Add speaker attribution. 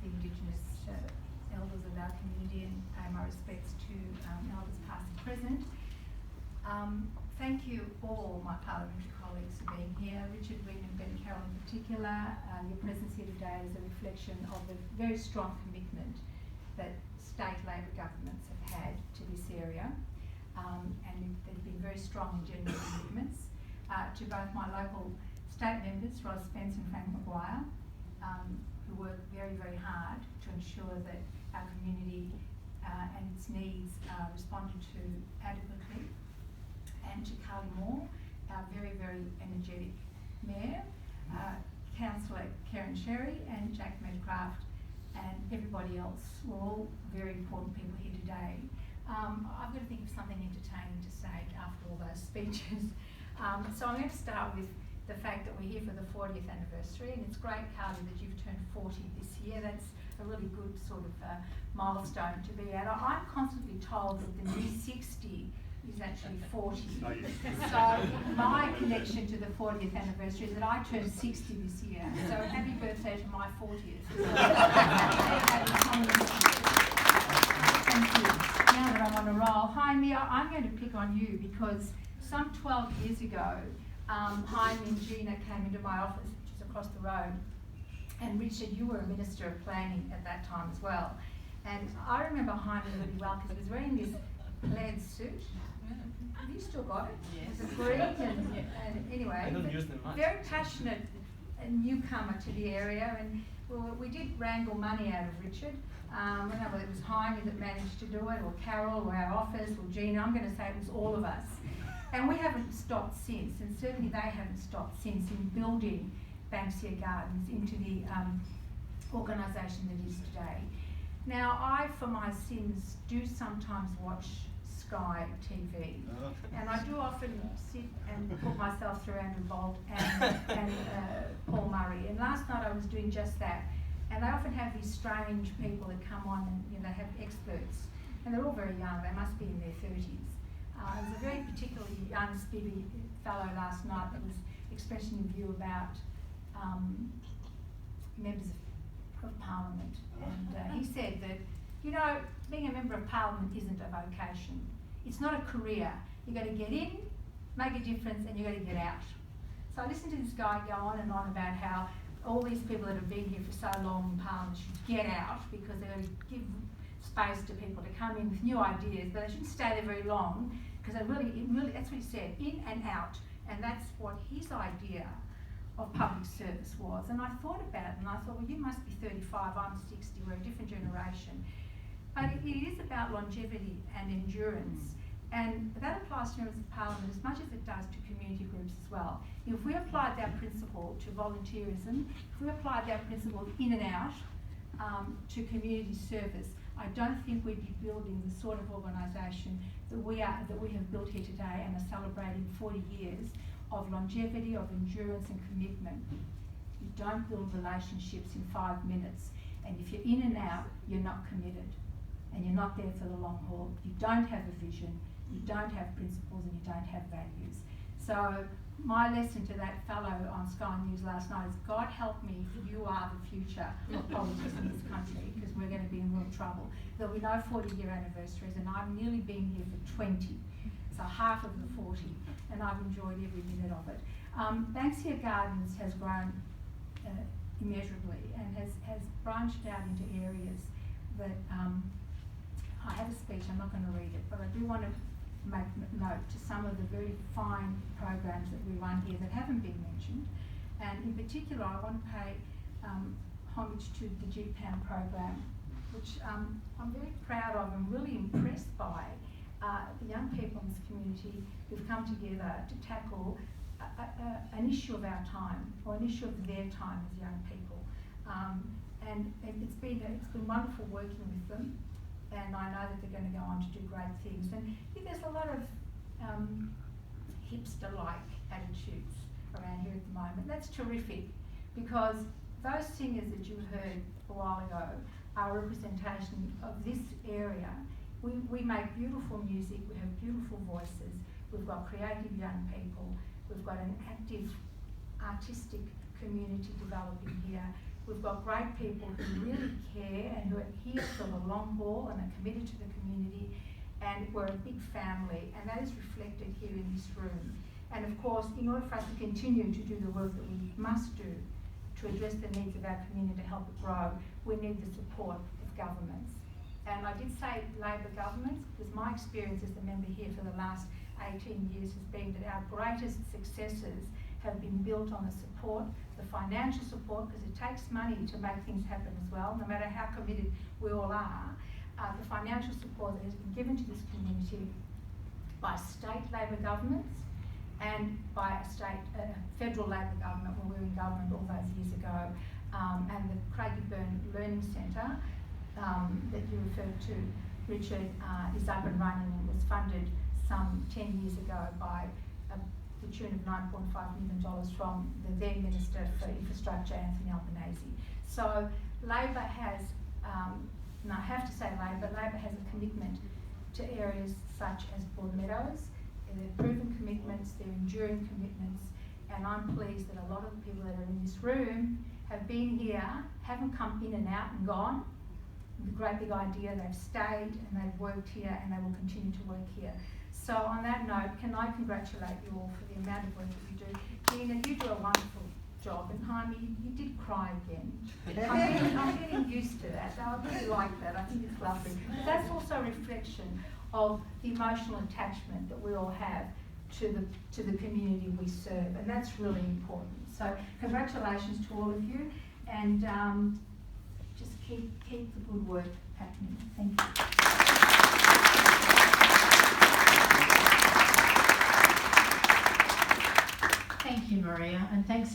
Speaker 1: the Indigenous elders of our community, and pay my respects to elders past and present. Thank you all my parliamentary colleagues for being here. Richard, Wynne and Ben Carroll in particular. Your presence here today is a reflection of the very strong commitment that state Labor governments have had to this area, and they've been very strong and genuine commitments. To both my local state members, Ros Spence and Frank Maguire, who work very, very hard to ensure that our community and its needs are responded to adequately, and to Carly Moore, our very, very energetic Mayor, Councillor Karen Sherry and Jack Medcraft, and everybody else. We're all very important people here today. I've got to think of something entertaining to say after all those speeches. So I'm going to start with the fact that we're here for the 40th anniversary, and it's great, Carly, that you've turned 40 this year. That's a really good sort of milestone to be at. I'm constantly told that the new 60 is actually 40. So my connection to the 40th anniversary is that I turned 60 this year. So happy birthday to my 40th. Thank you. Now that I'm on a roll. Hi, Mia, I'm going to pick on you because some 12 years ago, Jaime and Gina came into my office, which is across the road, and Richard, you were a Minister of Planning at that time as well. And I remember Jaime really well because he was wearing this plaid suit. Have you still got it? Yes. It's green and anyway,
Speaker 2: I don't use them much.
Speaker 1: Very passionate newcomer to the area, and we did wrangle money out of Richard. I don't know whether it was Jaime that managed to do it, or Carol, or our office, or Gina. I'm going to say it was all of us. And we haven't stopped since, and certainly they haven't stopped since in building Banksia Gardens into the organisation that it is today. Now, I, for my sins, do sometimes watch Sky TV, and I do often sit and put myself through Andrew Bolt and Paul Murray. And last night I was doing just that. And they often have these strange people that come on, and they have experts, and they're all very young. They must be in their 30s. There was a very particularly young, spivvy fellow last night that was expressing a view about members of Parliament, and he said that, you know, being a member of Parliament isn't a vocation. It's not a career. You've got to get in, make a difference, and you've got to get out. So I listened to this guy go on and on about how all these people that have been here for so long in Parliament should get out because they're going to give space to people to come in with new ideas, but they shouldn't stay there very long because it really, that's what he said, in and out. And that's what his idea of public service was. And I thought about it and I thought, well, you must be 35, I'm 60, we're a different generation. But it is about longevity and endurance. And that applies to members of Parliament as much as it does to community groups as well. If we applied that principle to volunteerism, if we applied that principle in and out to community service, I don't think we'd be building the sort of organisation that we have built here today and are celebrating 40 years of longevity, of endurance and commitment. You don't build relationships in 5 minutes, and if you're in and out, you're not committed, and you're not there for the long haul. You don't have a vision, you don't have principles, and you don't have values. So my lesson to that fellow on Sky News last night is, God help me, you are the future of politics in this country, because we're going to be in real trouble. There'll be no 40-year anniversaries, and I've nearly been here for 20, so half of the 40, and I've enjoyed every minute of it. Banksia Gardens has grown immeasurably and has branched out into areas that I have a speech, I'm not going to read it, but I do want to make note to some of the very fine programs that we run here that haven't been mentioned. And in particular, I want to pay homage to the GPAM program, which I'm very proud of and really impressed by the young people in this community who've come together to tackle an issue of our time, or an issue of their time as young people. And it's been wonderful working with them. And I know that they're going to go on to do great things. And there's a lot of hipster-like attitudes around here at the moment. That's terrific, because those singers that you heard a while ago are a representation of this area. We make beautiful music, we have beautiful voices, we've got creative young people, we've got an active artistic community developing here, We've got great people who really care and who are here for the long haul and are committed to the community, and we're a big family, and that is reflected here in this room. And of course, in order for us to continue to do the work that we must do to address the needs of our community to help it grow, we need the support of governments. And I did say Labor governments because my experience as the member here for the last 18 years has been that our greatest successes have been built on the support, the financial support, because it takes money to make things happen as well, no matter how committed we all are. The financial support that has been given to this community by state Labor governments and by a federal Labor government when we were in government all those years ago, and the Craigieburn Learning Centre that you referred to, Richard, is up and running and was funded some 10 years ago by the tune of $9.5 million from the then Minister for Infrastructure, Anthony Albanese. So Labor has, and I have to say Labor has a commitment to areas such as Broadmeadows. They're proven commitments, they're enduring commitments, and I'm pleased that a lot of the people that are in this room have been here, haven't come in and out and gone. The great big idea, they've stayed and they've worked here and they will continue to work here. So on that note, can I congratulate you all for the amount of work that you do. Nina, you do a wonderful job, and Jaime, you did cry again. I'm getting used to that. I really like that. I think it's lovely. But that's also a reflection of the emotional attachment that we all have to the community we serve, and that's really important. So congratulations to all of you, and just keep the good work happening. Thank you.
Speaker 2: Thank you, Maria, and thanks